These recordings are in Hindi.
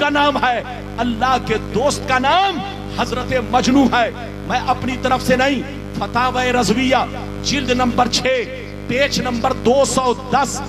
का नाम है, अल्लाह के दोस्त का नाम हजरत मजनू है। मैं अपनी तरफ से नहीं, फतावा रज़विया जिल्द नंबर 6 पेज नंबर 210,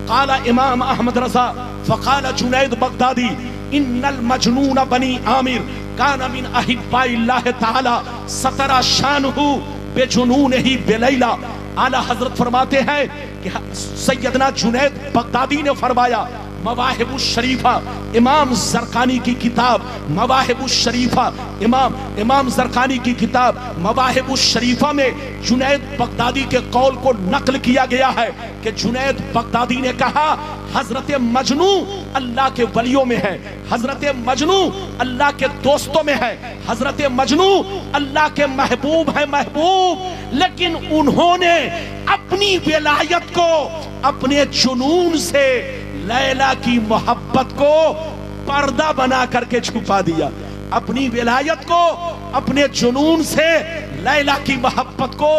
काला इमाम अहमद रजा फ़क़ाल जुनैद बगदादी इन्नल मजनून बनी आमिर काना मिन अहिब्बाइल्लाह तआला सतरा शानुहु बेजुनूनिही बिलैला। आला हजरत फरमाते हैं कि सैयदना जुनैद बगदादी ने फरमाया, मवाहिबुश शरीफा इमाम ज़रक़ानी की किताब मवाहिबुश शरीफा इमाम ज़रक़ानी की किताब मवाहिबुश शरीफा में जुनैद बगदादी के कौल को नकल किया गया है कि जुनैद बगदादी ने कहा, हजरत मजनू अल्लाह के वलियों में है, हजरत मजनू अल्लाह के दोस्तों में है, हजरत मजनू अल्लाह के महबूब है, महबूब। लेकिन उन्होंने अपनी विलायत को अपने जुनून से लैला की मोहब्बत को पर्दा बना करके छुपा दिया, अपनी विलायत को अपने जुनून से लैला की मोहब्बत को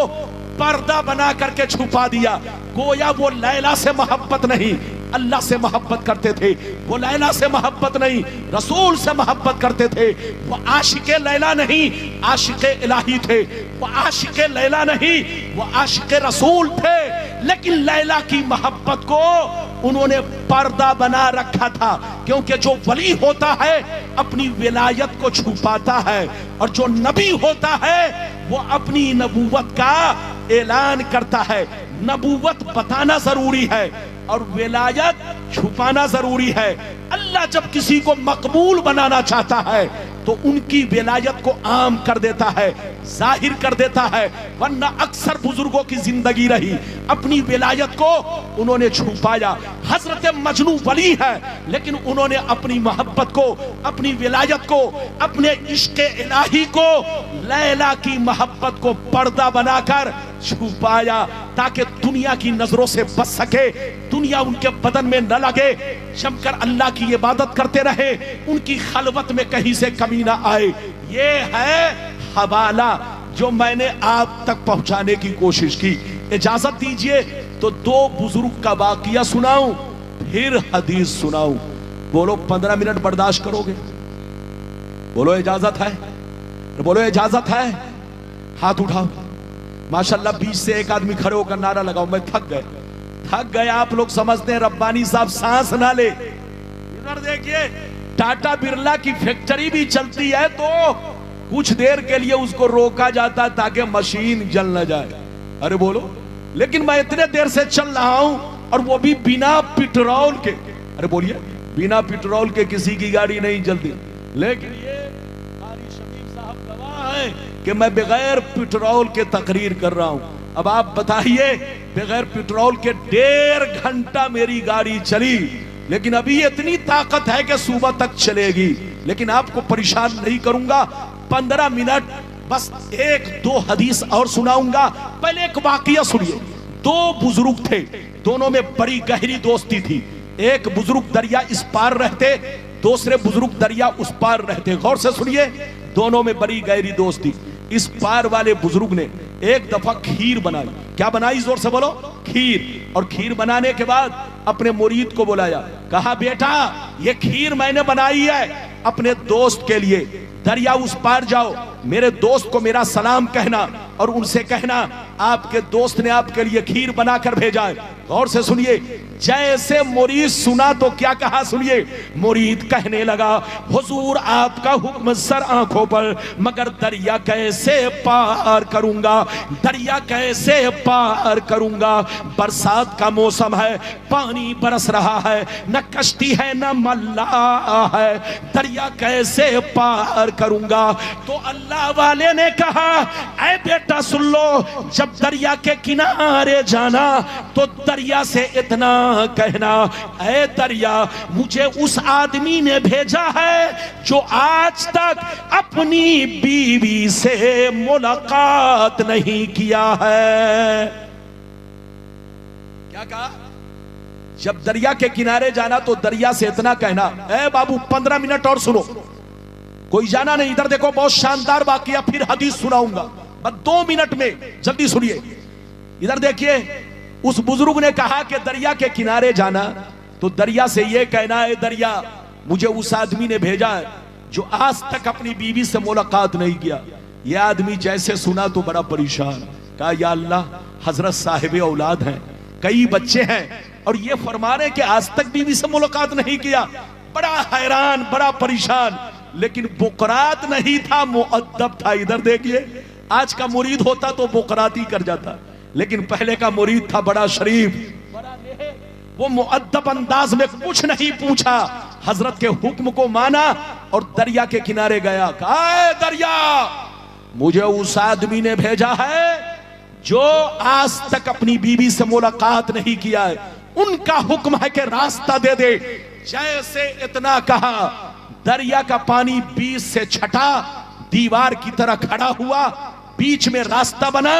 पर्दा बना करके छुपा दिया। गोया वो लैला से मोहब्बत नहीं, अल्लाह से मोहब्बत करते थे। वो लैला से मोहब्बत नहीं, रसूल से मोहब्बत करते थे। वो आशिके लैला नहीं, आशिके इलाही थे। वो आशिके लैला नहीं, वो आशिके रसूल थे। लेकिन लैला की मोहब्बत को उन्होंने पर्दा बना रखा था, क्योंकि जो वली होता है अपनी विलायत को छुपाता है, और जो नबी होता है वो अपनी नबूवत का ऐलान करता है। नबूवत बताना जरूरी है और विलायत छुपाना जरूरी है। अल्लाह जब किसी को मकबूल बनाना चाहता है तो उनकी विलायत को आम कर देता है, जाहिर कर देता है। वरना अक्सर बुजुर्गों की जिंदगी रही, अपनी विलायत को उन्होंने छुपाया। हजरत मजनू वली है, लेकिन उन्होंने अपनी मोहब्बत को, अपनी विलायत को, अपने इश्क इलाही को, लैला की मोहब्बत को पर्दा बनाकर छुपाया, ताकि दुनिया की नजरों से बच सके, दुनिया उनके बदन में न लगे, जमकर अल्लाह की इबादत करते रहे, उनकी खलवत में कहीं से कमी ना आए। ये है हवाला जो मैंने आप तक पहुंचाने की कोशिश की। इजाजत दीजिए तो दो बुजुर्ग का वाकया सुनाऊं, फिर हदीस सुनाऊं। बोलो 15 मिनट बर्दाश्त करोगे? बोलो इजाजत है? बोलो इजाजत है? हाथ उठाओ। माशाल्लाह 20 से एक आदमी खड़े होकर नारा लगाओ। मैं थक गए। आप लोग समझते हैं रब्बानी साहब सांस ना ले। इधर देखिए, टाटा बिरला की फैक्ट्री भी चलती है तो कुछ देर के लिए उसको रोका जाता ताकि मशीन जल न जाए। अरे बोलो, लेकिन मैं इतने देर से चल रहा हूं और वो भी बिना पेट्रोल के। अरे बोलिए, बिना पेट्रोल के किसी की गाड़ी नहीं चलती। लेकिन ये कारी शमीम साहब गवाह हैं कि मैं बगैर पेट्रोल के तकरीर कर रहा हूं। अब आप बताइए, बगैर पेट्रोल के 1.5 घंटा मेरी गाड़ी चली, लेकिन अभी इतनी ताकत है कि सुबह तक चलेगी। लेकिन आपको परेशान नहीं करूंगा, 15 मिनट बस 1-2 हदीस और सुनाऊंगा। पहले एक वाकया सुनिए। 2 बुजुर्ग थे, दोनों में बड़ी गहरी दोस्ती थी। एक बुजुर्ग दरिया इस पार रहते, दूसरे बुजुर्ग दरिया उस पार रहते। गौर से सुनिए, दोनों में बड़ी गहरी दोस्ती। इस पार वाले बुजुर्ग ने एक दफा खीर बनाई। क्या बनाई? जोर से बोलो, खीर। और खीर बनाने के बाद अपने मुरीद को बुलाया, कहा बेटा ये खीर मैंने बनाई है अपने दोस्त के लिए, दरिया उस पार जाओ, मेरे दोस्त को मेरा सलाम कहना और उनसे कहना आपके दोस्त ने आपके लिए खीर बनाकर भेजा है। गौर से सुनिए, जैसे मुरीद सुना तो क्या कहा? सुनिए, मुरीद कहने लगा, हुजूर आपका हुक्म सर आंखों पर, मगर दरिया कैसे पार करूंगा, दरिया कैसे पार करूंगा? बरसात का मौसम है, पानी बरस रहा है, न कश्ती है न मल्ला है, दरिया कैसे पार करूंगा? तो अल्लाह वाले ने कहा, ऐ बेटा सुन लो, जब दरिया के किनारे जाना तो दरिया से इतना कहना, ऐ दरिया मुझे उस आदमी ने भेजा है जो आज तक अपनी बीवी से मुलाकात नहीं किया है। क्या कहा? जब दरिया के किनारे जाना तो दरिया से इतना कहना। ऐ बाबू 15 मिनट और सुनो, कोई जाना नहीं। इधर देखो, बहुत शानदार वाकया, फिर हदीस सुनाऊंगा बस 2 मिनट में, जल्दी सुनिए। इधर देखिए, उस बुजुर्ग ने कहा कि दरिया के किनारे जाना तो दरिया से यह कहना है, दरिया मुझे उस आदमी ने भेजा है जो आज तक अपनी बीवी से मुलाकात नहीं किया। यह आदमी जैसे सुना तो बड़ा परेशान, कहा या अल्लाह, हजरत साहिब औलाद हैं, कई बच्चे हैं और ये फरमा रहे कि आज तक बीवी से मुलाकात नहीं किया। बड़ा हैरान, बड़ा परेशान। लेकिन बुकरात नहीं था, मुअद्दब था। इधर देखिए, आज का मुरीद होता तो बुकराती कर जाता, लेकिन पहले का मुरीद था बड़ा शरीफ, बड़ा नेह। वो मुअद्दब अंदाज में कुछ नहीं पूछा, हजरत के हुक्म को माना और दरिया के किनारे गया। कहा दरिया, मुझे उस आदमी ने भेजा है जो आज तक अपनी बीवी से मुलाकात नहीं किया है, उनका हुक्म है कि रास्ता दे दे। जैसे इतना कहा, दरिया का पानी बीच से छटा, दीवार की तरह खड़ा हुआ, बीच में रास्ता बना,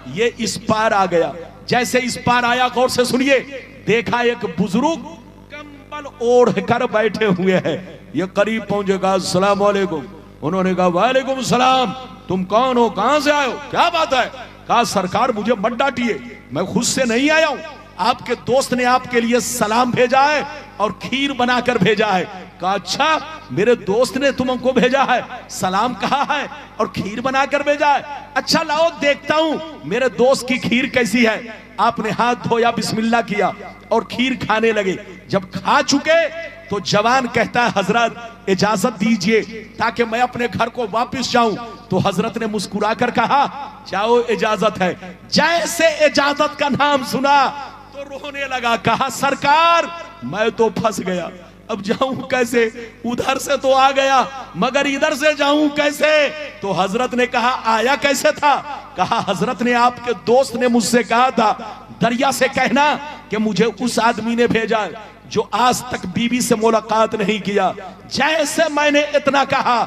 ये इस पार आ गया। जैसे इस पार आया, गौर से सुनिए, देखा एक बुजुर्ग कंबल ओढ़ कर बैठे हुए हैं। ये करीब पहुंचेगा, अस्सलाम वालेकुम। उन्होंने कहा वालेकुम सलाम, तुम कौन हो, कहां से आए हो, क्या बात है? कहा सरकार मुझे मत डांटिए, मैं खुद से नहीं आया हूं, आपके दोस्त ने आपके लिए सलाम भेजा है और खीर बनाकर भेजा है। कहा अच्छा, मेरे दोस्त ने तुमको भेजा है, सलाम कहा है और खीर बनाकर भेजा है। अच्छा लाओ देखता हूं मेरे दोस्त की खीर कैसी है। आपने हाथ धोया, बिस्मिल्लाह किया और खीर खाने लगे। जब खा चुके तो जवान कहता है हजरत इजाजत दीजिए ताकि मैं अपने घर को वापस जाऊं। तो हजरत ने मुस्कुरा कर कहा जाओ, इजाजत है। जैसे इजाजत का नाम सुना तो रोने लगा। कहा सरकार मैं तो फंस गया, अब जाऊं कैसे? उधर से तो आ गया मगर इधर से जाऊं कैसे? तो हजरत ने कहा आया कैसे था? कहा हजरत ने, आपके दोस्त ने मुझसे कहा था दरिया से कहना कि मुझे उस आदमी ने भेजा है जो आज तक बीवी से मुलाकात नहीं किया। जैसे मैंने इतना कहा,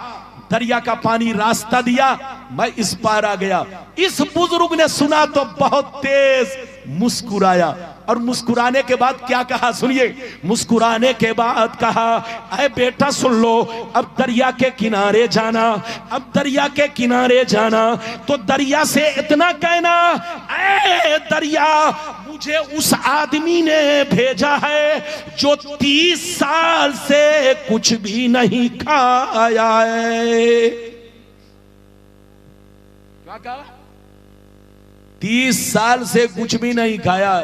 दरिया का पानी रास्ता दिया, मैं इस पार आ गया। इस बुजुर्ग ने सुना तो बहुत तेज मुस्कुराया और मुस्कुराने के बाद क्या कहा सुनिए। मुस्कुराने के बाद कहा अरे बेटा सुन लो, अब दरिया के किनारे जाना, अब दरिया के किनारे जाना तो दरिया से इतना कहना, ऐ दरिया मुझे उस आदमी ने भेजा है जो 30 साल से कुछ भी नहीं खाया है। क्या कहा? 30 साल से कुछ भी नहीं खाया।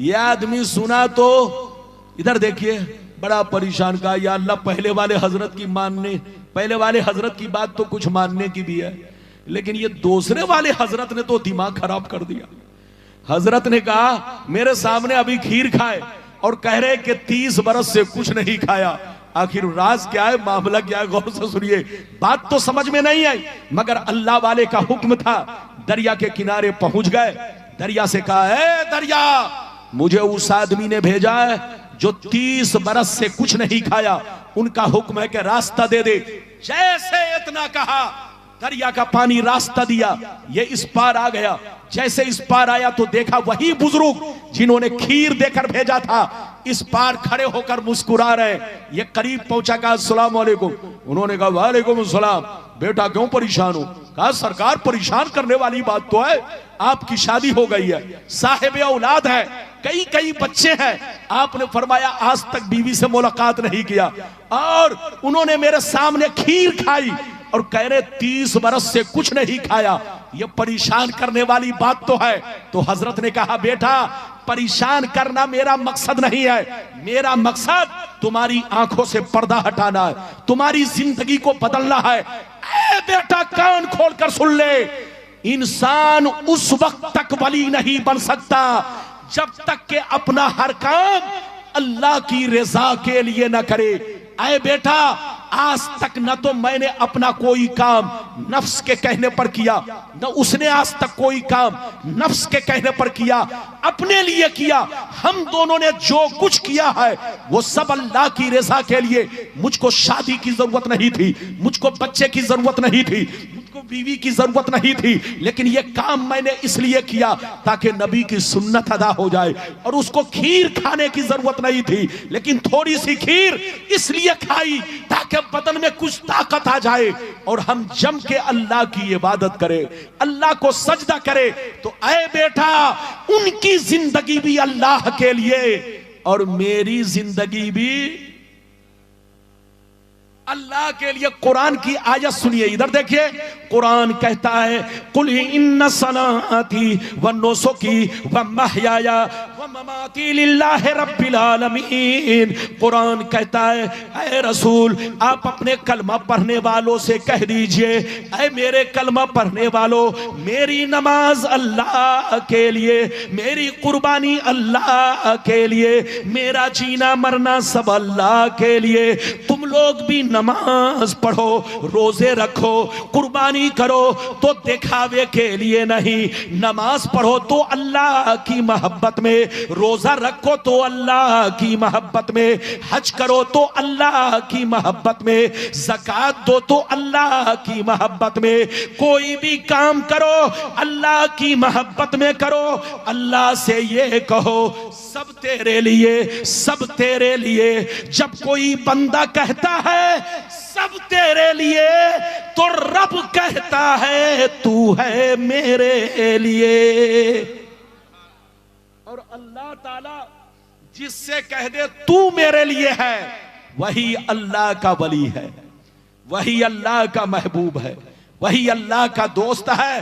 यह आदमी सुना तो इधर देखिए बड़ा परेशान। का या अल्लाह, पहले वाले हजरत की मानने, पहले वाले हजरत की बात तो कुछ मानने की भी है, लेकिन ये दूसरे वाले हजरत ने तो दिमाग खराब कर दिया। हजरत ने कहा मेरे सामने अभी खीर खाए और कह रहे कि 30 बरस से कुछ नहीं खाया। आखिर राज क्या है, मामला क्या है? गौर से सुनिए, बात तो समझ में नहीं आई मगर अल्लाह वाले का हुक्म था। दरिया के किनारे पहुंच गए, दरिया से कहा है दरिया मुझे उस आदमी ने भेजा है जो 30 बरस से कुछ नहीं खाया, उनका हुक्म है कि रास्ता दे दे। जैसे इतना कहा, दरिया का पानी रास्ता दिया, ये इस पार आ गया। जैसे इस पार आया तो देखा वही बुजुर्ग जिन्होंने खीर देकर भेजा था इस पार खड़े होकर मुस्कुरा रहे। ये करीब पहुंचा, कहा अस्सलाम वालेकुम। उन्होंने कहा वालेकुम सलाम। बेटा क्यों परेशान हो? कहा सरकार परेशान करने वाली बात तो है, आपकी शादी हो गई है, साहिब औलाद है, कई कई बच्चे हैं, आपने फरमाया आज तक बीवी से मुलाकात नहीं किया और उन्होंने मेरे सामने खीर खाई और कह रहे 30 बरस से कुछ नहीं खाया। ये परेशान करने वाली बात तो है। तो हजरत ने कहा बेटा परेशान करना मेरा मकसद नहीं है, मेरा मकसद तुम्हारी आंखों से पर्दा हटाना है, तुम्हारी जिंदगी को बदलना है। ए बेटा कान खोलकर सुन ले, इंसान उस वक्त तक वली नहीं बन सकता जब तक के अपना हर काम अल्लाह की रजा के लिए न करे। आए बेटा आज तक न तो मैंने अपना कोई काम नफ्स के कहने पर किया, न उसने आज तक कोई काम नफ्स के कहने पर किया, अपने लिए किया। हम दोनों ने जो कुछ किया है वो सब अल्लाह की रजा के लिए। मुझको शादी की जरूरत नहीं थी, मुझको बच्चे की जरूरत नहीं थी, मुझको बीवी की जरूरत नहीं थी, लेकिन ये काम मैंने इसलिए किया ताकि नबी की सुन्नत अदा हो जाए। और उसको खीर खाने की जरूरत नहीं थी, लेकिन थोड़ी सी खीर इसलिए खाई ताकि बदन में कुछ ताकत आ जाए और हम जम के अल्लाह की इबादत करें, अल्लाह को सजदा करें। तो ऐ बेटा उनकी जिंदगी भी अल्लाह के लिए और मेरी जिंदगी भी अल्लाह के लिए कुरान की आयत सुनिए, इधर देखिए। कुरान कहता है कुल इन्ना सलाती व नुसुकी व महयाया व ममाती लिल्लाहि रब्बिल आलमीन। कुरान कहता है ऐ रसूल, आप अपने कलमा पढ़ने वालों से कह दीजिए, ऐ मेरे कलमा पढ़ने वालों, मेरी नमाज अल्लाह के लिए, मेरी कुर्बानी अल्लाह के लिए, मेरा जीना मरना सब अल्लाह के लिए। तुम लोग भी नमाज पढ़ो, रोजे रखो, कुर्बानी करो तो दिखावे के लिए नहीं। नमाज पढ़ो तो अल्लाह की मोहब्बत में, रोजा रखो तो अल्लाह की मोहब्बत में, हज करो तो अल्लाह की मोहब्बत में, ज़कात दो तो अल्लाह की मोहब्बत में। कोई भी काम करो अल्लाह की मोहब्बत में करो। अल्लाह से ये कहो सब तेरे लिए, सब तेरे लिए। जब कोई बंदा कहता है सब तेरे लिए, तो रब कहता है तू है मेरे लिए। और अल्लाह ताला जिससे कह दे तू मेरे लिए है, वही अल्लाह का वली है, वही अल्लाह का महबूब है, वही अल्लाह का दोस्त है।